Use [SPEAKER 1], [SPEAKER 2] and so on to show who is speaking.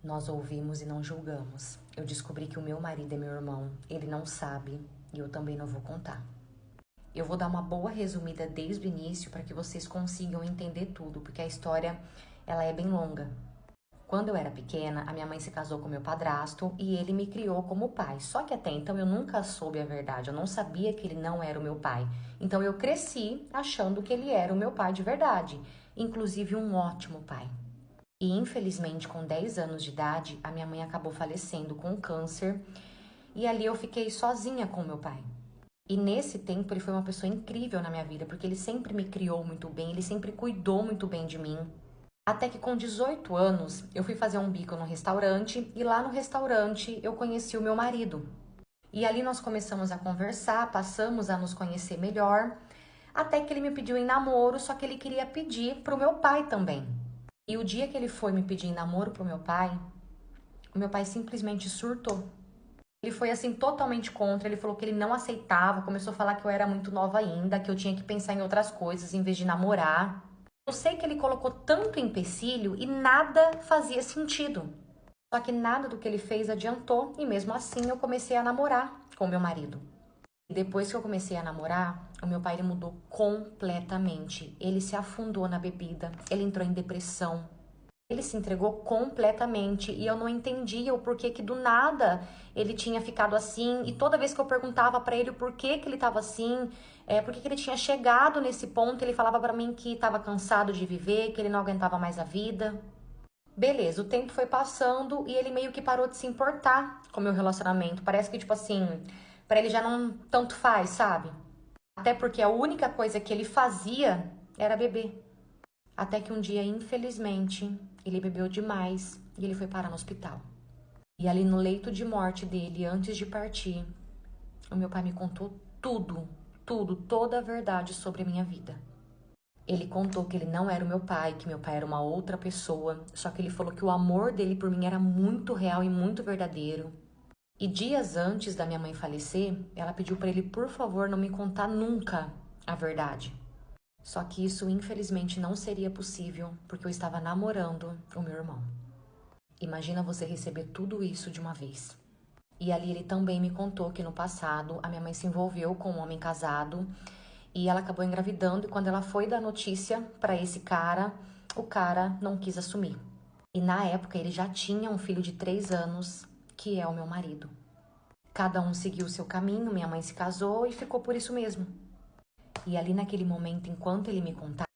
[SPEAKER 1] Nós ouvimos e não julgamos. Eu descobri que o meu marido é meu irmão, ele não sabe e eu também não vou contar. Eu vou dar uma boa resumida desde o início para que vocês consigam entender tudo, porque a história ela é bem longa. Quando eu era pequena, a minha mãe se casou com meu padrasto e ele me criou como pai. Só que até então eu nunca soube a verdade, eu não sabia que ele não era o meu pai. Então eu cresci achando que ele era o meu pai de verdade, inclusive um ótimo pai. E infelizmente, com 10 anos de idade, a minha mãe acabou falecendo com câncer e ali eu fiquei sozinha com meu pai. E nesse tempo ele foi uma pessoa incrível na minha vida, porque ele sempre me criou muito bem, ele sempre cuidou muito bem de mim. Até que com 18 anos eu fui fazer um bico no restaurante e lá no restaurante eu conheci o meu marido. E ali nós começamos a conversar, passamos a nos conhecer melhor, até que ele me pediu em namoro, só que ele queria pedir pro meu pai também. E o dia que ele foi me pedir em namoro pro meu pai, o meu pai simplesmente surtou. Ele foi assim totalmente contra, ele falou que ele não aceitava, começou a falar que eu era muito nova ainda, que eu tinha que pensar em outras coisas em vez de namorar. Eu sei que ele colocou tanto empecilho e nada fazia sentido. Só que nada do que ele fez adiantou e mesmo assim eu comecei a namorar com meu marido. E depois que eu comecei a namorar, o meu pai ele mudou completamente. Ele se afundou na bebida, ele entrou em depressão. Ele se entregou completamente e eu não entendia o porquê que do nada ele tinha ficado assim. E toda vez que eu perguntava pra ele o porquê que ele estava assim, por que ele tinha chegado nesse ponto, ele falava pra mim que estava cansado de viver, que ele não aguentava mais a vida. Beleza, o tempo foi passando e ele meio que parou de se importar com o meu relacionamento. Parece que, tipo assim, pra ele já não tanto faz, sabe? Até porque a única coisa que ele fazia era beber. Até que um dia, infelizmente, ele bebeu demais e ele foi parar no hospital. E ali no leito de morte dele, antes de partir, o meu pai me contou tudo, toda a verdade sobre a minha vida. Ele contou que ele não era o meu pai, que meu pai era uma outra pessoa, só que ele falou que o amor dele por mim era muito real e muito verdadeiro. E dias antes da minha mãe falecer, ela pediu para ele, por favor, não me contar nunca a verdade. Só que isso, infelizmente, não seria possível, porque eu estava namorando o meu irmão. Imagina você receber tudo isso de uma vez. E ali ele também me contou que no passado a minha mãe se envolveu com um homem casado e ela acabou engravidando e quando ela foi dar notícia para esse cara, o cara não quis assumir. E na época ele já tinha um filho de 3 anos, que é o meu marido. Cada um seguiu o seu caminho, minha mãe se casou e ficou por isso mesmo. E ali naquele momento, enquanto ele me contava,